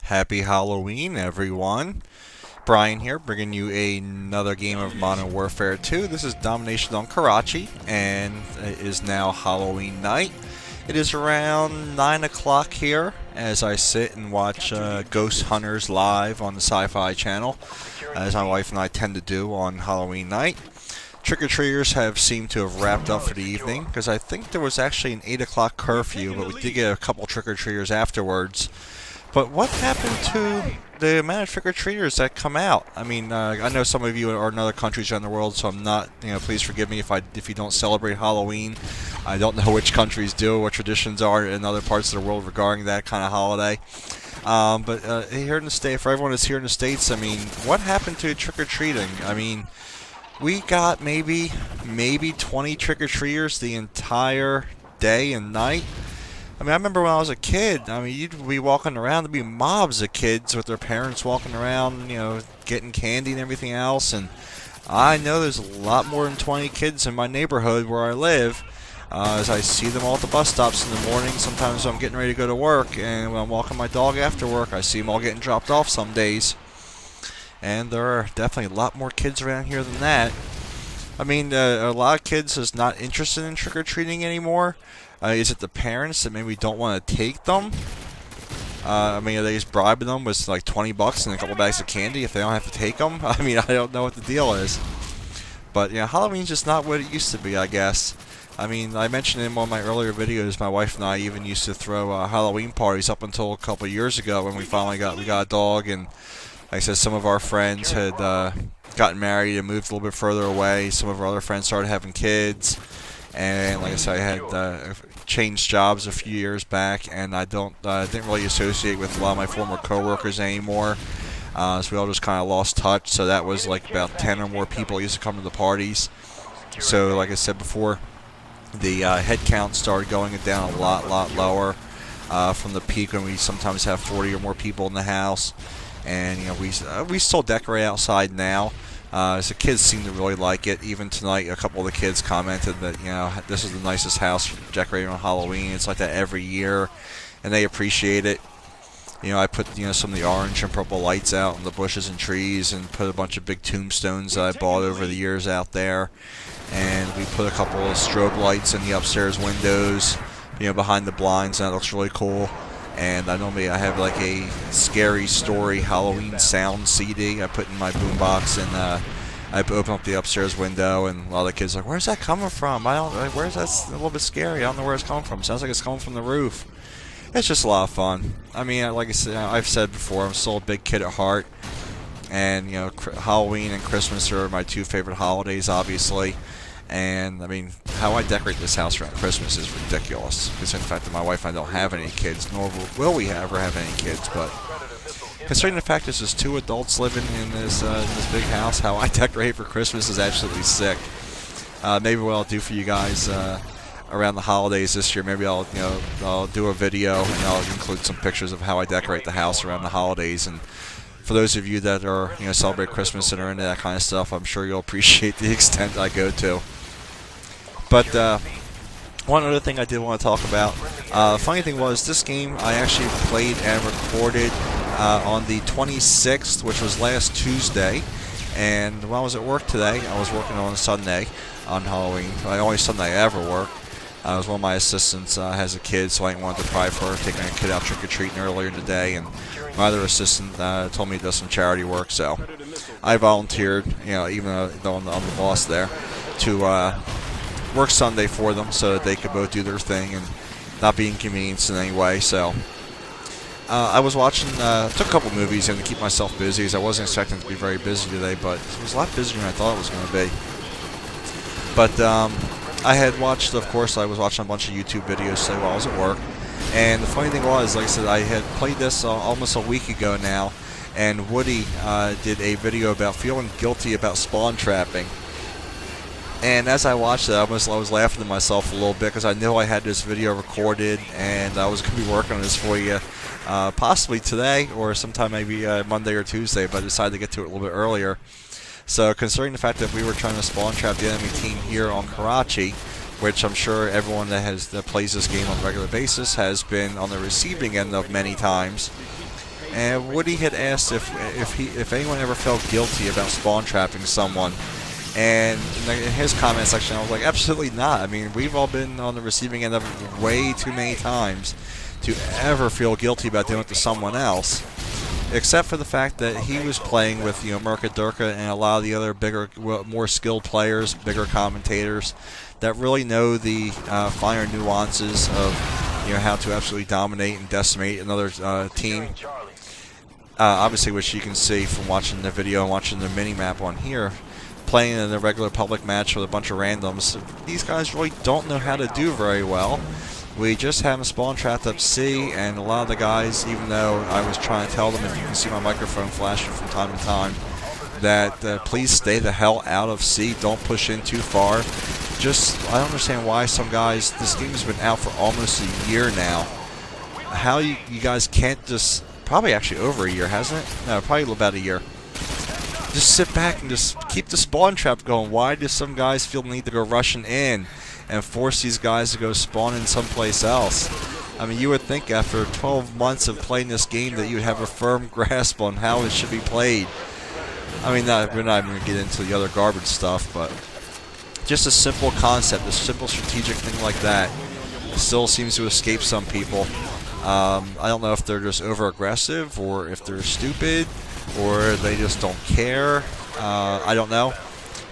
Happy Halloween, everyone. Brian here, bringing you another game of Modern Warfare 2. This is Domination on Karachi, and it is now Halloween night. It is around 9 o'clock here as I sit and watch Ghost Hunters live on the Sci-Fi channel, as my wife and I tend to do on Halloween night. Trick-or-treaters have seemed to have wrapped up for the evening, because I think there was actually an 8 o'clock curfew, but we did get a couple trick-or-treaters afterwards. But what happened to the amount of trick-or-treaters that come out? I mean, I know some of you are in other countries around the world, so I'm not, please forgive me if you don't celebrate Halloween. I don't know which countries do, what traditions are in other parts of the world regarding that kind of holiday. But here in the States, for everyone that's here in the States, I mean, what happened to trick-or-treating? I mean, we got maybe 20 trick-or-treaters the entire day and night. I mean, I remember when I was a kid, I mean, you'd be walking around, there'd be mobs of kids with their parents walking around, getting candy and everything else, and I know there's a lot more than 20 kids in my neighborhood where I live, as I see them all at the bus stops in the morning. Sometimes I'm getting ready to go to work, and when I'm walking my dog after work, I see them all getting dropped off some days, and there are definitely a lot more kids around here than that. I mean, a lot of kids is not interested in trick-or-treating anymore. Is it the parents that maybe don't want to take them? I mean, are they just bribing them with like 20 bucks and a couple bags of candy if they don't have to take them? I mean, I don't know what the deal is. But, Halloween's just not what it used to be, I guess. I mean, I mentioned in one of my earlier videos, my wife and I even used to throw Halloween parties up until a couple of years ago when we got a dog, and like I said, some of our friends had gotten married and moved a little bit further away. Some of our other friends started having kids. And like I said, I had changed jobs a few years back, and I didn't really associate with a lot of my former coworkers anymore. So we all just kind of lost touch. So that was like about 10 or more people used to come to the parties. So like I said before, the head count started going down a lot lower from the peak when we sometimes have 40 or more people in the house. And we still decorate outside now. So the kids seem to really like it. Even tonight, a couple of the kids commented that, this is the nicest house decorated on Halloween. It's like that every year, and they appreciate it. I put, some of the orange and purple lights out in the bushes and trees, and put a bunch of big tombstones that I bought over the years out there. And we put a couple of strobe lights in the upstairs windows, behind the blinds, and that looks really cool. And I have like a scary story Halloween sound CD I put in my boombox, and I open up the upstairs window, and a lot of the kids are like, "Where's that coming from? Where's that? A little bit scary. I don't know where it's coming from. Sounds like it's coming from the roof." It's just a lot of fun. I mean, like I said, I've said before, I'm still a big kid at heart, and Halloween and Christmas are my two favorite holidays, obviously. And, I mean, how I decorate this house around Christmas is ridiculous. Because, in fact, that my wife and I don't have any kids, nor will we ever have any kids. But considering the fact there's just two adults living in this big house, how I decorate for Christmas is absolutely sick. Maybe what I'll do for you guys around the holidays this year, maybe I'll do a video, and I'll include some pictures of how I decorate the house around the holidays. And for those of you that are, celebrate Christmas and are into that kind of stuff, I'm sure you'll appreciate the extent I go to. But one other thing I did want to talk about, funny thing was, this game I actually played and recorded on the 26th, which was last Tuesday. And when I was at work today, I was working on Sunday, on Halloween. The only Sunday I ever work. One of my assistants has a kid, so I didn't want to deprive her of taking a kid out trick-or-treating earlier in the day. And my other assistant told me to do some charity work, so I volunteered, even though I'm the boss there, to work Sunday for them so that they could both do their thing and not be inconvenienced in any way. So I was watching, took a couple movies in to keep myself busy, as I wasn't expecting to be very busy today, but it was a lot busier than I thought it was going to be. But I had watched, of course, I was watching a bunch of YouTube videos today while I was at work. And the funny thing was, like I said, I had played this almost a week ago now, and Woody did a video about feeling guilty about spawn trapping. And as I watched it, I was laughing to myself a little bit, because I knew I had this video recorded, and I was going to be working on this for you possibly today, or sometime maybe Monday or Tuesday, but I decided to get to it a little bit earlier. So considering the fact that we were trying to spawn trap the enemy team here on Karachi, which I'm sure everyone that plays this game on a regular basis has been on the receiving end of many times, And Woody had asked if anyone ever felt guilty about spawn trapping someone. And in his comment section, I was like, absolutely not. I mean, we've all been on the receiving end of it way too many times to ever feel guilty about doing it to someone else. Except for the fact that he was playing with, Mirka Durka and a lot of the other bigger, more skilled players, bigger commentators that really know the finer nuances of, how to absolutely dominate and decimate another team. Obviously, which you can see from watching the video and watching the mini-map on here. Playing in a regular public match with a bunch of randoms, these guys really don't know how to do very well. We just have them spawn trapped up C, and a lot of the guys, even though I was trying to tell them, if you can see my microphone flashing from time to time, that please stay the hell out of C, don't push in too far. I don't understand why some guys, this game has been out for almost a year now. How you guys can't just, probably actually over a year, hasn't it? No, probably about a year. Just sit back and just keep the spawn trap going. Why do some guys feel the need to go rushing in and force these guys to go spawn in someplace else? I mean, you would think after 12 months of playing this game that you would have a firm grasp on how it should be played. I mean, we're not even going to get into the other garbage stuff, but just a simple concept, a simple strategic thing like that still seems to escape some people. I don't know if they're just over-aggressive or if they're stupid, or they just don't care. I don't know.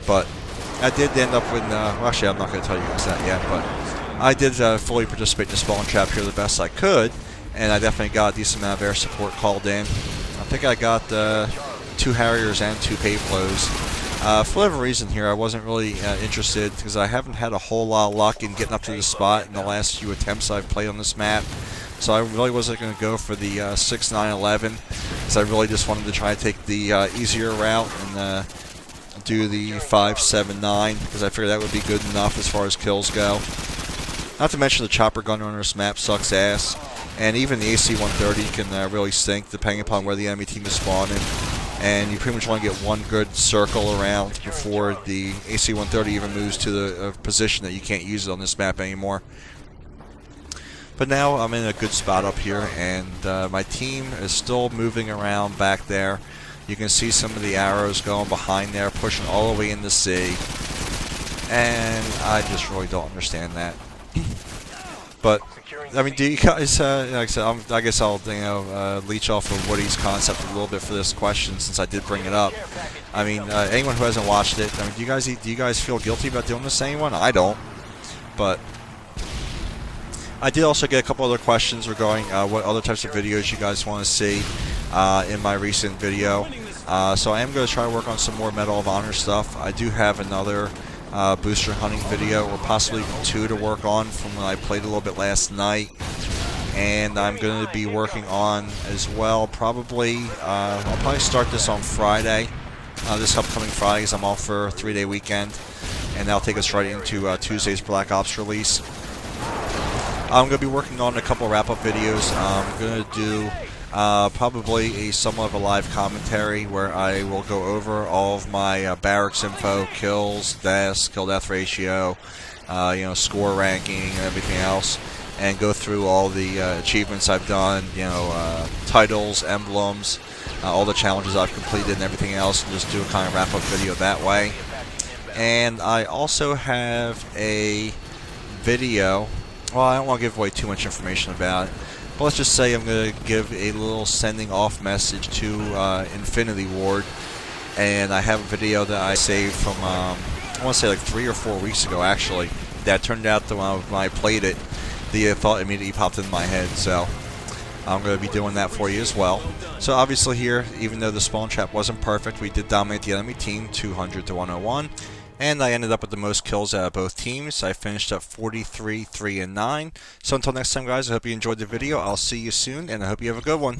But I did end up with, well, actually I'm not going to tell you guys that yet, but I did fully participate in the spawn trap here the best I could, and I definitely got a decent amount of air support called in. I think I got 2 Harriers and 2 Payflows. For whatever reason here, I wasn't really interested because I haven't had a whole lot of luck in getting up to the spot in the last few attempts I've played on this map. So I really wasn't going to go for the 6-9-11 because I really just wanted to try to take the easier route and do the 5-7-9 because I figured that would be good enough as far as kills go. Not to mention the chopper gun on this map sucks ass, and even the AC-130 can really stink depending upon where the enemy team is spawning. And you pretty much want to get one good circle around before the AC-130 even moves to the position that you can't use it on this map anymore. But now I'm in a good spot up here, and my team is still moving around back there. You can see some of the arrows going behind there, pushing all the way into C. And I just really don't understand that. But, I mean, do you guys, like I said, I guess I'll leech off of Woody's concept a little bit for this question since I did bring it up. I mean, anyone who hasn't watched it, I mean, do you guys feel guilty about doing this to anyone? I don't. But I did also get a couple other questions regarding what other types of videos you guys want to see in my recent video. So I am going to try to work on some more Medal of Honor stuff. I do have another booster hunting video, or possibly even 2 to work on from when I played a little bit last night. And I'm going to be working on as well, I'll probably start this on Friday, this upcoming Friday, because I'm off for a 3-day weekend. And that'll take us right into Tuesday's Black Ops release. I'm going to be working on a couple wrap-up videos. I'm going to do probably a somewhat of a live commentary where I will go over all of my barracks info, kills, deaths, kill-death ratio, score ranking, and everything else, and go through all the achievements I've done, titles, emblems, all the challenges I've completed, and everything else, and just do a kind of wrap-up video that way. And I also have a video. Well, I don't want to give away too much information about it, but let's just say I'm going to give a little sending off message to Infinity Ward, and I have a video that I saved from, I want to say like 3 or 4 weeks ago actually, that turned out that when I played it, the thought immediately popped in my head, so I'm going to be doing that for you as well. So obviously here, even though the spawn trap wasn't perfect, we did dominate the enemy team 200 to 101. And I ended up with the most kills out of both teams. I finished up 43, 3, and 9. So until next time, guys, I hope you enjoyed the video. I'll see you soon, and I hope you have a good one.